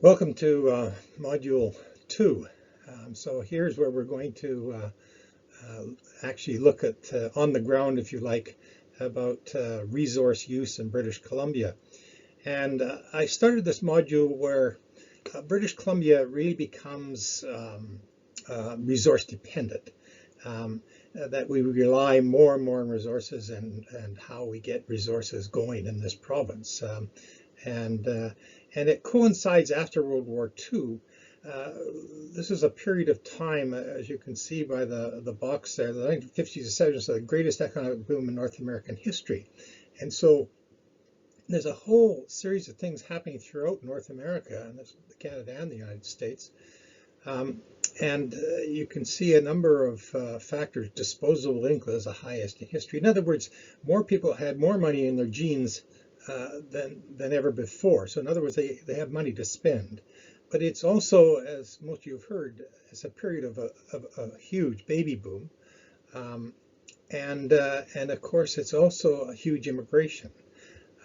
Welcome to Module 2. So here's where we're going to actually look at, on the ground, if you like, about resource use in British Columbia. And I started this module where British Columbia really becomes resource dependent, that we rely more and more on resources and how we get resources going in this province. And it coincides after World War II. This is a period of time, as you can see by the box there, the 1950s and 70s, the greatest economic boom in North American history. And so there's a whole series of things happening throughout North America, and Canada and the United States. And you can see a number of factors. Disposable income is the highest in history. In other words, more people had more money in their jeans than ever before. So in other words, they have money to spend. But it's also, as most of you have heard, it's a period of a huge baby boom. And of course, it's also a huge immigration.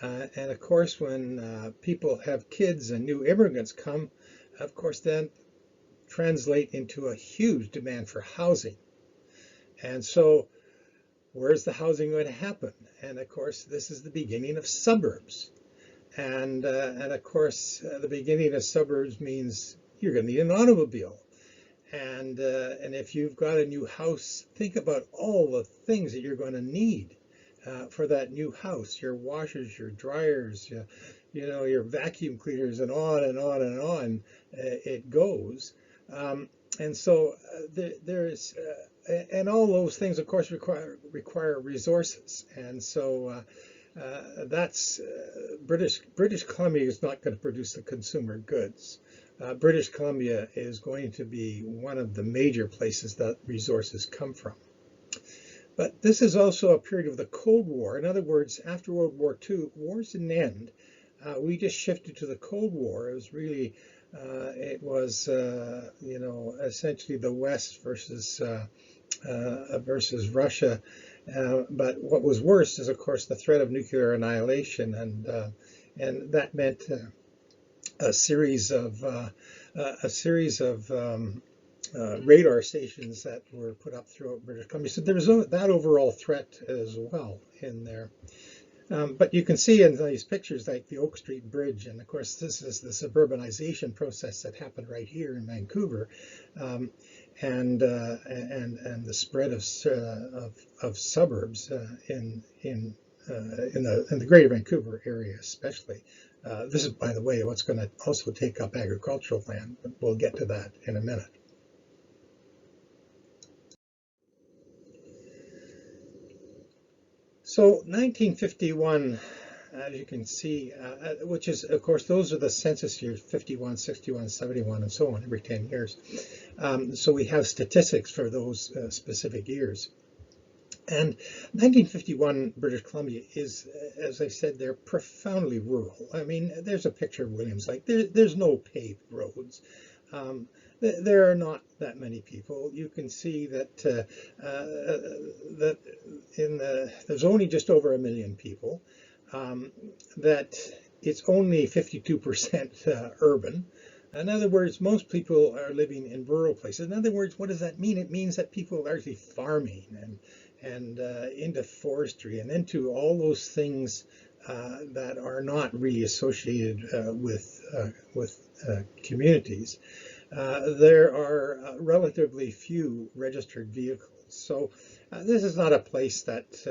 And of course, when people have kids and new immigrants come, of course, then translate into a huge demand for housing. And so where's the housing going to happen? And of course, this is the beginning of suburbs. And of course, the beginning of suburbs means you're going to need an automobile. And if you've got a new house, think about all the things that you're going to need for that new house: your washers, your dryers, your vacuum cleaners, and on and on and on it goes. And so there's and all those things, of course, require resources. And so that's British Columbia is not going to produce the consumer goods. British Columbia is going to be one of the major places that resources come from. But this is also a period of the Cold War. In other words, after World War II, wars didn't end. We just shifted to the Cold War. It was really essentially the West versus Russia. But what was worse is, of course, the threat of nuclear annihilation, and that meant a series of radar stations that were put up throughout British Columbia. So there was that overall threat as well in there. But you can see in these pictures, like the Oak Street Bridge, and of course this is the suburbanization process that happened right here in Vancouver, and the spread of suburbs in the Greater Vancouver area, especially. This is, by the way, what's going to also take up agricultural land, but we'll get to that in a minute. So 1951, as you can see, which is, of course, those are the census years: 51, 61, 71, and so on, every 10 years. So we have statistics for those specific years. And 1951 British Columbia is, as I said, they're profoundly rural. I mean, there's a picture of Williams Lake. There's no paved roads. There are not that many people. You can see that there's only just over 1 million people. That it's only 52% urban. In other words, most people are living in rural places. In other words, what does that mean? It means that people are largely farming and into forestry and into all those things that are not really associated with communities. There are relatively few registered vehicles. So this is not a place that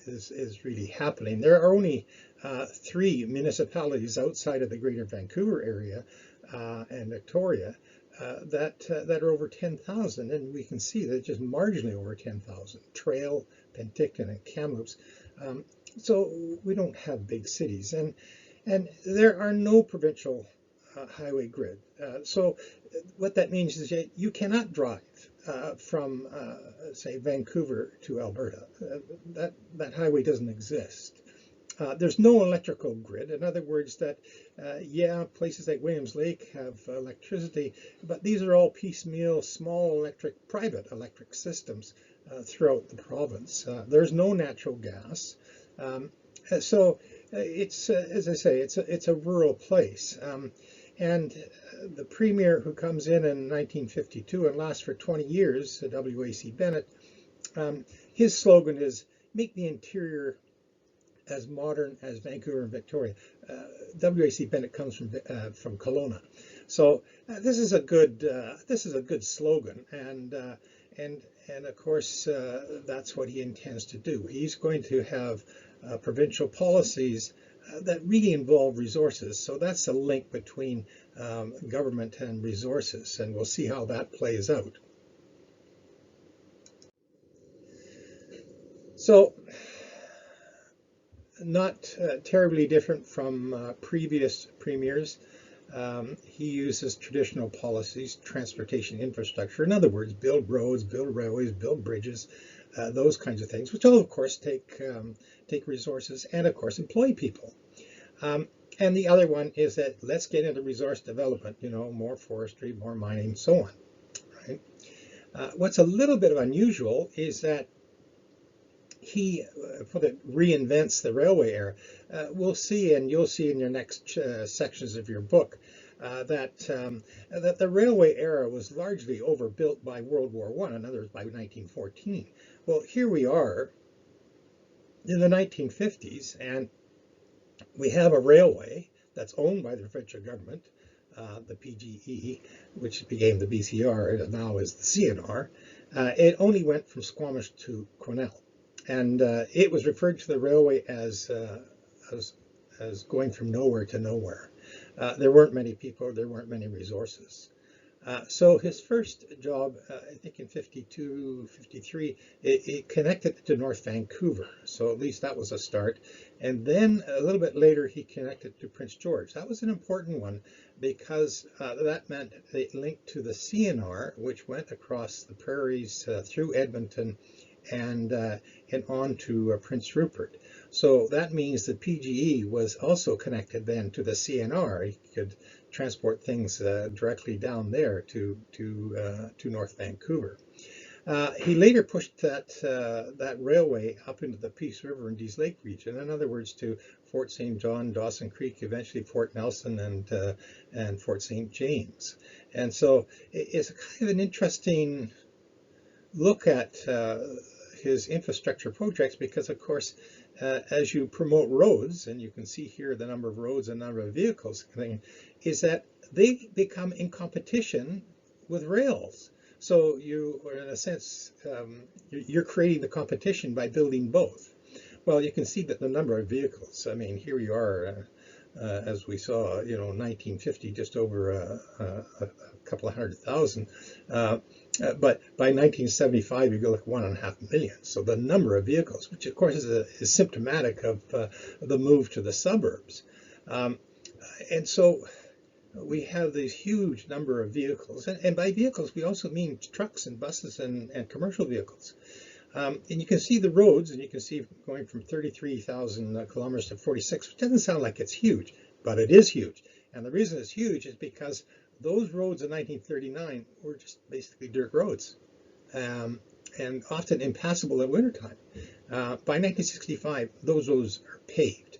is really happening. There are only 3 municipalities outside of the Greater Vancouver area and Victoria that are over 10,000, and we can see that just marginally over 10,000: Trail, Penticton, and Kamloops. So we don't have big cities, and there are no provincial highway grid. So what that means is that you cannot drive from, say, Vancouver to Alberta. That highway doesn't exist. There's no electrical grid. In other words, that places like Williams Lake have electricity, but these are all piecemeal, small private electric systems throughout the province. There's no natural gas. So it's, as I say, it's a rural place. And the premier who comes in 1952 and lasts for 20 years, W.A.C. Bennett, his slogan is "Make the interior as modern as Vancouver and Victoria." W.A.C. Bennett comes from Kelowna, so this is a good slogan, and of course that's what he intends to do. He's going to have provincial policies that really involve resources. So that's a link between government and resources, and we'll see how that plays out. So, not terribly different from previous premiers. He uses traditional policies, transportation infrastructure. In other words, build roads, build railways, build bridges, those kinds of things, which all, of course, take resources and, of course, employ people. And the other one is that let's get into resource development, more forestry, more mining, and so on. Right? What's a little bit unusual is that he reinvents the railway era. We'll see, and you'll see in your next sections of your book, that the railway era was largely overbuilt by World War I, in other words, by 1914. Well, here we are in the 1950s, and we have a railway that's owned by the provincial government, the PGE, which became the BCR, and now is the CNR. It only went from Squamish to Quesnel. And it was referred to the railway as going from nowhere to nowhere. There weren't many people, there weren't many resources. So his first job, I think in 52, 53, it connected to North Vancouver. So at least that was a start. And then a little bit later, he connected to Prince George. That was an important one because that meant it linked to the CNR, which went across the prairies through Edmonton and on to Prince Rupert. So that means that PGE was also connected then to the CNR. He could transport things directly down there to North Vancouver. He later pushed that railway up into the Peace River and Dease Lake region. In other words, to Fort St. John, Dawson Creek, eventually Fort Nelson and Fort St. James. And so it's kind of an interesting look at his infrastructure projects because, of course, as you promote roads, and you can see here the number of roads and number of vehicles, is that they become in competition with rails. So you, in a sense, you're creating the competition by building both. Well, you can see that the number of vehicles, I mean, here we are, as we saw, 1950, just over a couple of 100,000. But by 1975, you go like 1.5 million. So the number of vehicles, which of course is symptomatic of the move to the suburbs. And so we have this huge number of vehicles. And by vehicles, we also mean trucks and buses and commercial vehicles. And you can see the roads, and you can see going from 33,000 kilometers to 46, which doesn't sound like it's huge, but it is huge. And the reason it's huge is because those roads in 1939 were just basically dirt roads, and often impassable in wintertime. By 1965, those roads are paved.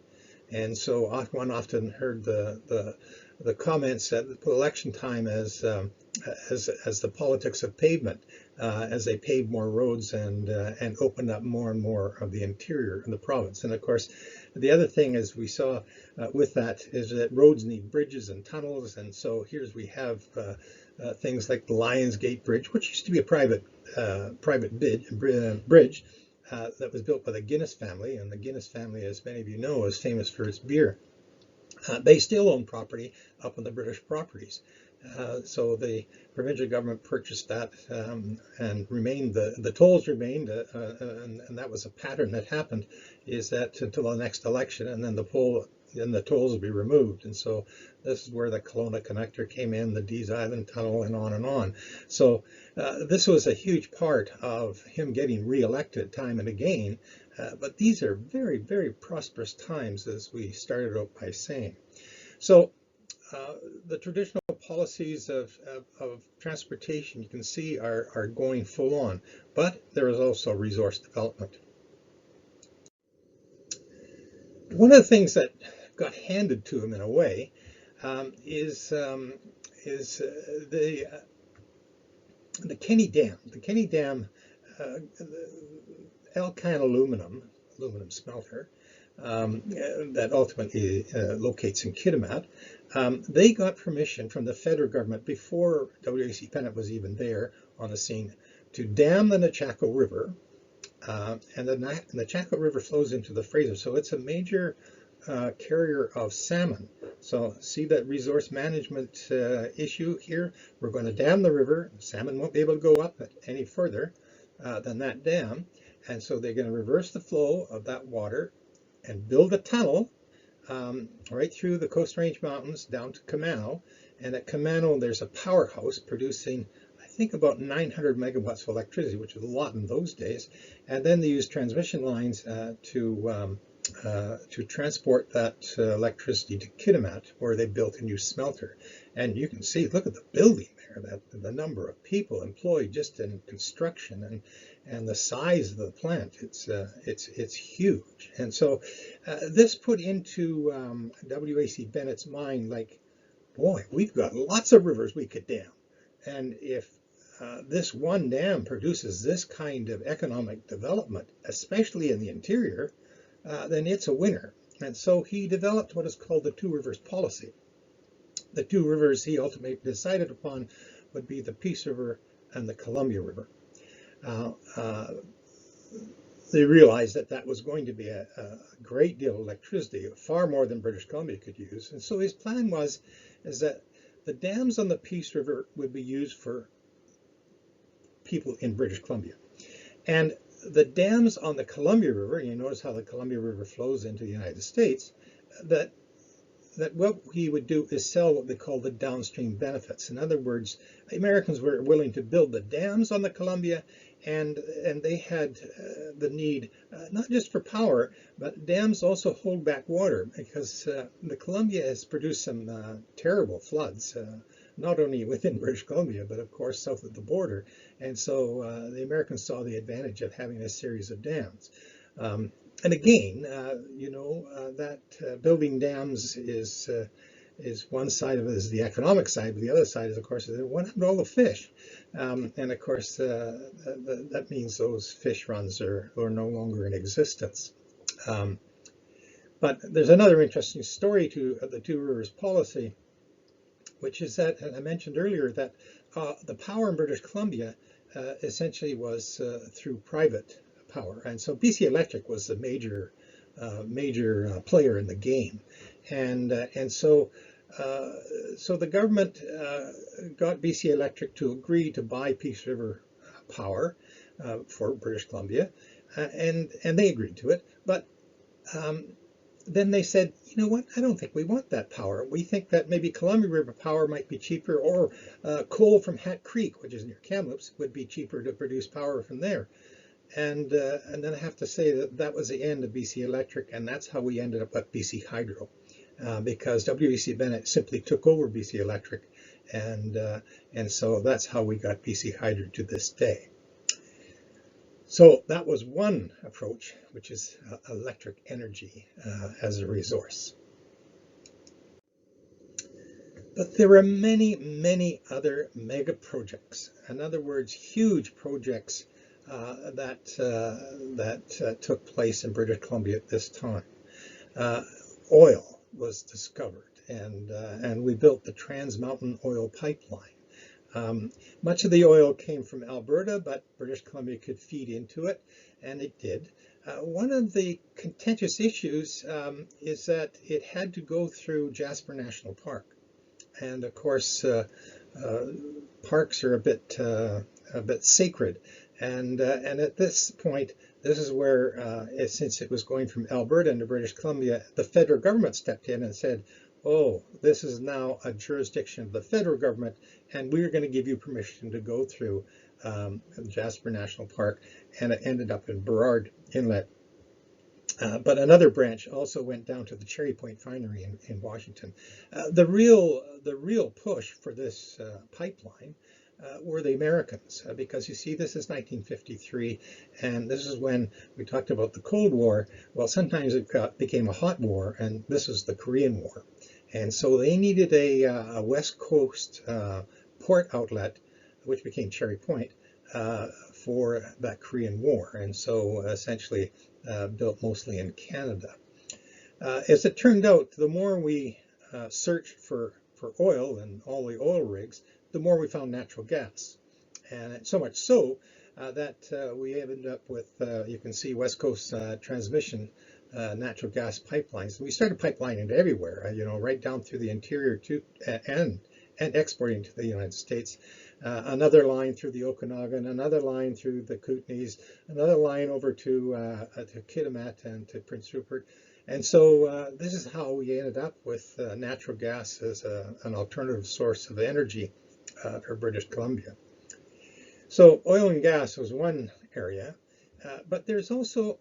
And so one often heard the comments at election time as the politics of pavement, as they paved more roads and opened up more and more of the interior in the province. And of course, the other thing, as we saw with that, is that roads need bridges and tunnels. And so here we have things like the Lions Gate Bridge, which used to be a private bridge that was built by the Guinness family. And the Guinness family, as many of you know, is famous for its beer. They still own property up on the British properties. So the provincial government purchased that and remained, the tolls remained, and that was a pattern that happened, is that until the next election, and then the tolls would be removed. And so this is where the Kelowna connector came in, the Dease Island Tunnel, and on and on. So this was a huge part of him getting re-elected time and again. But these are very, very prosperous times, as we started out by saying. So the traditional policies of transportation, you can see, are going full on, but there is also resource development. One of the things that got handed to him in a way the Kenny Dam. The Kenny Dam, alkine aluminum smelter, that ultimately locates in Kitimat. They got permission from the federal government before W.C. Bennett was even there on the scene to dam the Nechako River, and the Nechako River flows into the Fraser, so it's a major carrier of salmon. So see that resource management issue here? We're going to dam the river. Salmon won't be able to go up any further than that dam, and so they're going to reverse the flow of that water and build a tunnel right through the Coast Range Mountains down to Camano. And at Camano, there's a powerhouse producing, I think, about 900 megawatts of electricity, which was a lot in those days. And then they use transmission lines to transport that electricity to Kitimat, where they built a new smelter. And you can see, look at the building there, that the number of people employed just in construction and the size of the plant. It's huge. And so this put into W.A.C. Bennett's mind, like, boy, we've got lots of rivers we could dam. And if this one dam produces this kind of economic development, especially in the interior, then it's a winner. And so he developed what is called the Two Rivers policy. The two rivers he ultimately decided upon would be the Peace River and the Columbia River. They realized that that was going to be a great deal of electricity, far more than British Columbia could use. And so his plan is that the dams on the Peace River would be used for people in British Columbia. And the dams on the Columbia River, you notice how the Columbia River flows into the United States, that what he would do is sell what they call the downstream benefits. In other words, the Americans were willing to build the dams on the Columbia, and they had the need not just for power, but dams also hold back water, because the Columbia has produced some terrible floods, not only within British Columbia, but of course south of the border. And so the Americans saw the advantage of having a series of dams. And again, that building dams is one side of it, is the economic side, but the other side is, of course, what happened to all the fish? And of course, that means those fish runs are no longer in existence. But there's another interesting story to the Two Rivers policy, which is that, and I mentioned earlier, that the power in British Columbia essentially was through private power. And so BC Electric was the major player in the game. And so the government got BC Electric to agree to buy Peace River power for British Columbia, and they agreed to it. But then they said, you know what, I don't think we want that power. We think that maybe Columbia River power might be cheaper, or coal from Hat Creek, which is near Kamloops, would be cheaper to produce power from there. And then I have to say that was the end of BC Electric, and that's how we ended up with BC Hydro, because W.E.C. Bennett simply took over BC Electric, and so that's how we got BC Hydro to this day. So that was one approach, which is electric energy as a resource. But there are many, many other mega projects. In other words, huge projects that took place in British Columbia at this time. Oil was discovered, and we built the Trans Mountain Oil Pipeline. Much of the oil came from Alberta, but British Columbia could feed into it, and it did. One of the contentious issues is that it had to go through Jasper National Park, and of course, parks are a bit sacred. And at this point, this is where, since it was going from Alberta into British Columbia, the federal government stepped in and said, oh, this is now a jurisdiction of the federal government, and we're going to give you permission to go through Jasper National Park, and it ended up in Burrard Inlet. But another branch also went down to the Cherry Point Refinery in Washington. The real push for this pipeline were the Americans, because you see, this is 1953, and this is when we talked about the Cold War. Well, sometimes it became a hot war, and this was the Korean War. And so they needed a West Coast port outlet, which became Cherry Point, for that Korean War. And so essentially built mostly in Canada. As it turned out, the more we searched for oil and all the oil rigs, the more we found natural gas. And so much so that we ended up with, you can see West Coast transmission natural gas pipelines. We started pipelining it everywhere, right down through the interior to and exporting to the United States. Another line through the Okanagan, another line through the Kootenays, another line over to Kitimat and to Prince Rupert. And so this is how we ended up with natural gas as an alternative source of energy for British Columbia. So oil and gas was one area, but there's also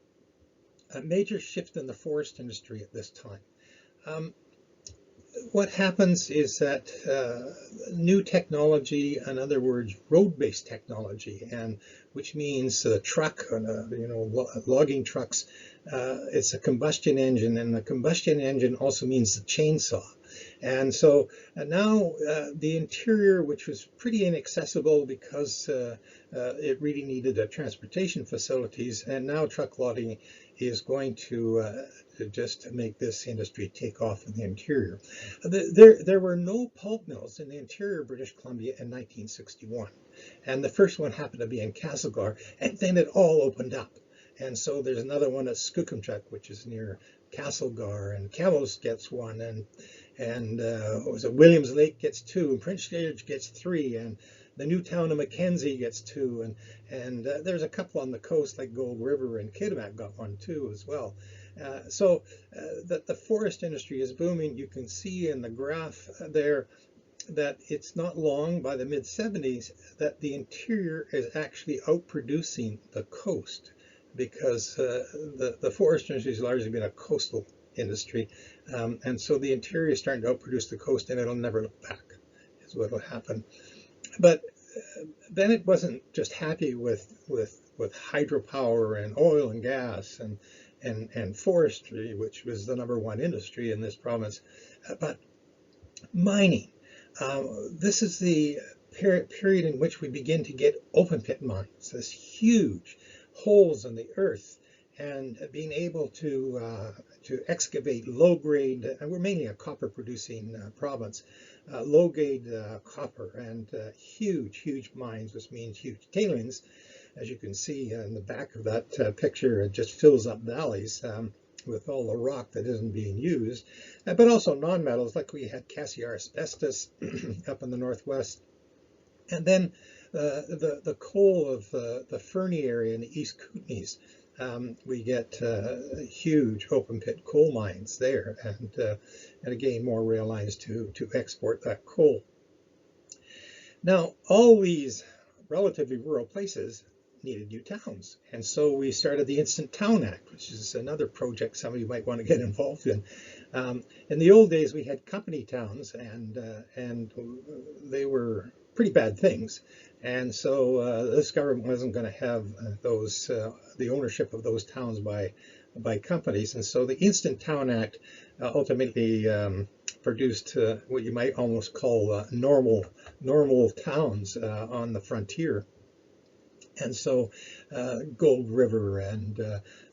a major shift in the forest industry at this time. What happens is that new technology, in other words, road-based technology, and which means the truck, logging trucks, it's a combustion engine, and the combustion engine also means the chainsaw. And so now the interior, which was pretty inaccessible because it really needed transportation facilities, and now truck logging is going to just make this industry take off in the interior. There were no pulp mills in the interior of British Columbia in 1961, and the first one happened to be in Castlegar, and then it all opened up. And so there's another one at Skookumchuck, which is near Castlegar, and Kamloops gets one, and Williams Lake gets two, and Prince George gets three, and the new town of Mackenzie gets two, and there's a couple on the coast like Gold River, and Kitimat got one too as well. So that the forest industry is booming. You can see in the graph there that it's not long, by the mid-70s, that the interior is actually outproducing the coast, because the forest industry has largely been a coastal industry, and so the interior is starting to outproduce the coast, and it'll never look back, is what will happen. But Bennett wasn't just happy with hydropower and oil and gas and forestry, which was the #1 industry in this province, but mining. This is the period in which we begin to get open pit mines, this huge holes in the earth, and being able to excavate low-grade, and we're mainly a copper-producing province, low-grade copper, and huge mines, which means huge tailings. As you can see in the back of that picture, it just fills up valleys with all the rock that isn't being used, but also non-metals, like we had Cassiar asbestos up in the northwest. And then the coal of the Fernie area in the East Kootenays, we get huge open pit coal mines there, and again more rail lines to export that coal. Now all these relatively rural places needed new towns, and so we started the Instant Town Act, which is another project somebody might want to get involved in. In the old days we had company towns, and they were pretty bad things, and so this government wasn't going to have the ownership of those towns by companies, and so the Instant Town Act ultimately produced what you might almost call normal towns on the frontier. And so Gold River and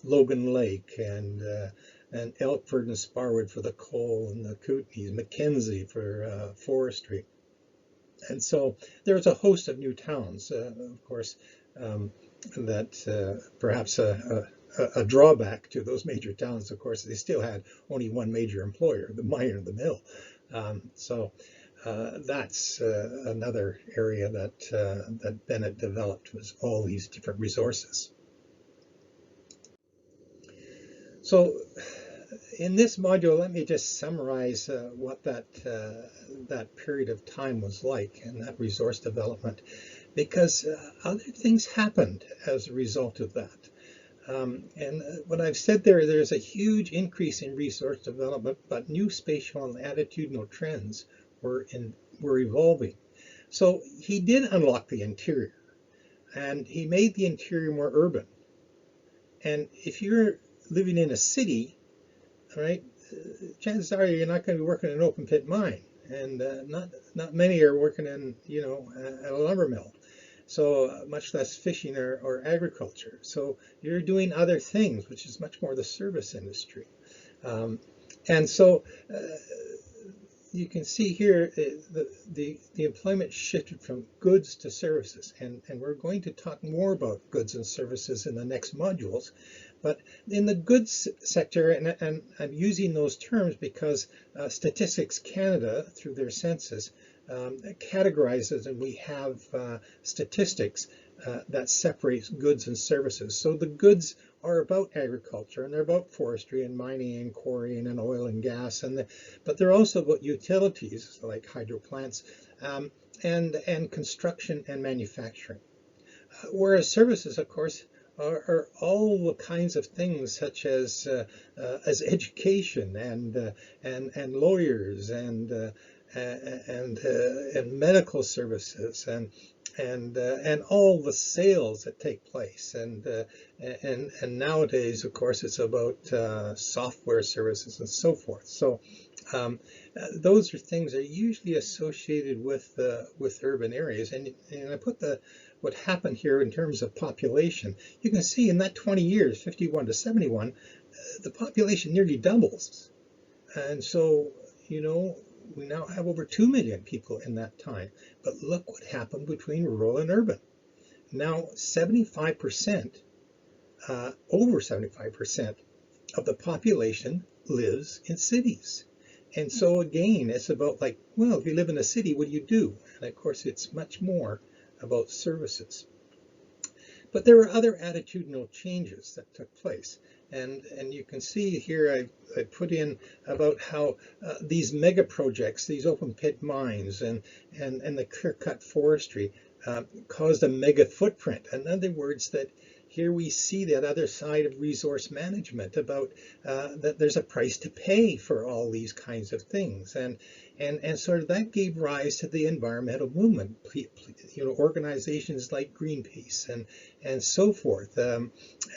Logan Lake and Elkford and Sparwood for the coal, and the Kootenays, Mackenzie for forestry. And so there's a host of new towns, of course, that perhaps a drawback to those major towns, of course, they still had only one major employer, the mine or the mill. That's another area that Bennett developed, was all these different resources. So in this module, let me just summarize what that period of time was like, and that resource development, because other things happened as a result of that. And what I've said there's a huge increase in resource development, but new spatial and attitudinal trends were evolving. So he did unlock the interior, and he made the interior more urban. And if you're living in a city, right, chances are you're not going to be working in an open pit mine, and not many are working in, at a lumber mill. So much less fishing or agriculture. So you're doing other things, which is much more the service industry. And so you can see here the employment shifted from goods to services, and we're going to talk more about goods and services in the next modules. But in the goods sector, and I'm using those terms because Statistics Canada, through their census, categorizes, and we have statistics that separates goods and services. So the goods are about agriculture, and they're about forestry and mining and quarrying and oil and gas, but they're also about utilities like hydro plants, and construction and manufacturing. Whereas services, of course, are all the kinds of things such as education and lawyers and medical services and all the sales that take place, and nowadays, of course, it's about software services and so forth. So those are things that are usually associated with urban areas, and I put what happened here in terms of population. You can see in that 20 years, 51 to 71, the population nearly doubles, and so we now have over 2 million people in that time. But look what happened between rural and urban. Now 75%, over 75% of the population lives in cities. And so again, it's about like, well, if you live in a city, what do you do? And of course, it's much more about services. But there were other attitudinal changes that took place. And you can see here I put in about how these mega projects, these open pit mines and the clear-cut forestry caused a mega footprint. In other words, that here we see that other side of resource management, about that there's a price to pay for all these kinds of things, and sort of that gave rise to the environmental movement. Organizations like Greenpeace and so forth.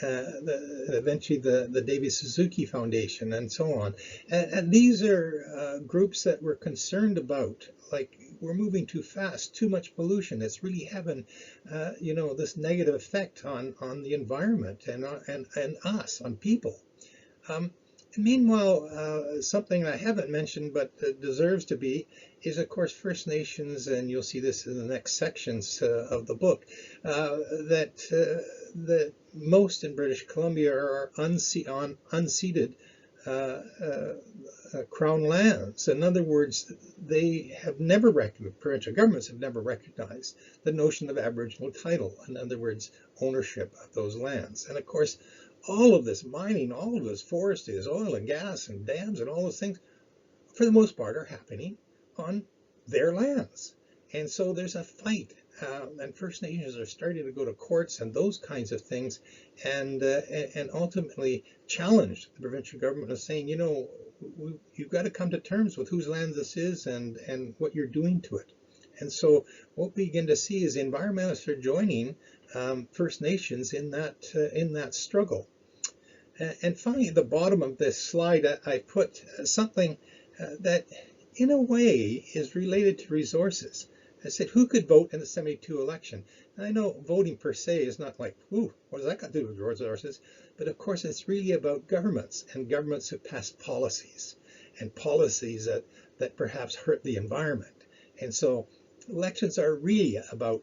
Eventually the David Suzuki Foundation and so on. And these are groups that were concerned about, like, we're moving too fast, too much pollution. It's really having, this negative effect on the environment and us, on people. Meanwhile, something I haven't mentioned but deserves to be is, of course, First Nations, and you'll see this in the next sections of the book, that most in British Columbia are unceded Crown lands. In other words, they have never recognized, provincial governments have never recognized the notion of Aboriginal title, in other words, ownership of those lands. And of course, all of this mining, all of this forestry, this oil and gas and dams and all those things, for the most part, are happening on their lands. And so there's a fight, and First Nations are starting to go to courts and those kinds of things, and ultimately challenge the provincial government of saying, you've got to come to terms with whose land this is and what you're doing to it. And so what we begin to see is environmentalists are joining First Nations in that struggle. And finally, at the bottom of this slide, I put something that, in a way, is related to resources. I said, who could vote in the 72 election? And I know voting per se is not like, ooh, what does that got to do with resources? But of course, it's really about governments, and governments who pass policies, and policies that perhaps hurt the environment. And so elections are really about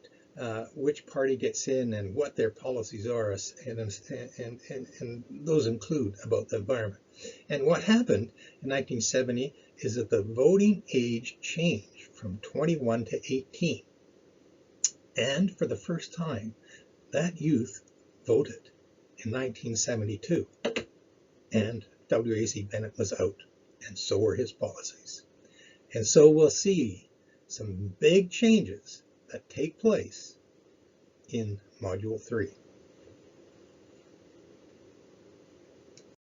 which party gets in and what their policies are, and those include about the environment. And what happened in 1970 is that the voting age changed from 21 to 18. And for the first time, that youth voted in 1972. And W.A.C. Bennett was out, and so were his policies. And so we'll see some big changes that take place in Module 3.